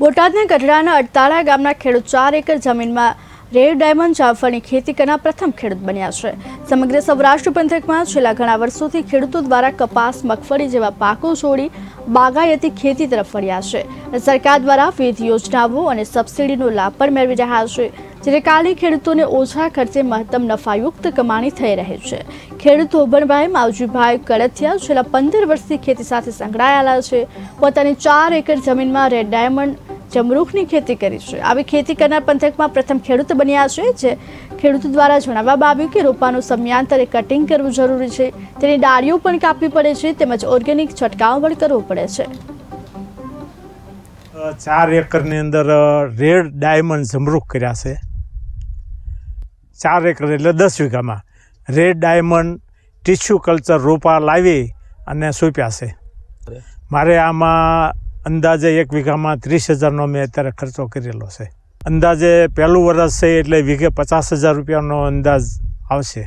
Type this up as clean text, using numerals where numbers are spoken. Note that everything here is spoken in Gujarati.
બોટાદના ગઢડાના અડતાળા ગામના ખેડૂત 4 એકર જમીનમાં રેડ ડાયમંડ જામફળની ખેતી કરનાર પ્રથમ ખેડૂત બન્યા છે। સમગ્ર સૌરાષ્ટ્ર પંથકમાં છેલ્લા ઘણા વર્ષોથી ખેડૂતો દ્વારા કપાસ, મગફળી જેવા પાકો છોડી બાગાયતી ખેતી તરફ વળ્યા છે। સરકાર દ્વારા વિવિધ યોજનાઓ અને સબસિડીનો લાભ પણ મેળવી રહ્યા છે, જેને કારણે ખેડૂતોને ઓછા ખર્ચે મહત્તમ નફાયુક્ત કમાણી થઈ રહી છે। ખેડૂત હોબણભાઈ માવજીભાઈ કળથિયા છેલ્લા 15 વર્ષથી ખેતી સાથે સંકળાયેલા છે। પોતાની 4 એકર જમીનમાં રેડ ડાયમંડ જમરૂખની ખેતી કરી છે। આવી ખેતી કરનાર પંથકમાં પ્રથમ ખેડૂત બન્યા છે, જે ખેડૂતો દ્વારા જણાવવામાં આવ્યું કે રોપાનું સમયાંતરે કટિંગ કરવું જરૂરી છે, તેની ડાળીઓ પણ કાપવી પડે છે, તેમજ ઓર્ગેનિક છંટકાવ પણ કરવો પડે છે। 4 એકરની અંદર રેડ ડાયમંડ જમરૂખ કર્યા છે। 4 એકર એટલે 10 વીઘામાં રેડ ડાયમંડ ટીસ્યુ કલ્ચર રોપા લાવી અને સોંપ્યા છે। મારે આમાં અંદાજે 1 વીઘામાં 30,000નો મેં અત્યારે ખર્ચો કરેલો છે। અંદાજે પહેલું વર્ષ છે એટલે વીઘે 50,000 રૂપિયાનો અંદાજ આવશે।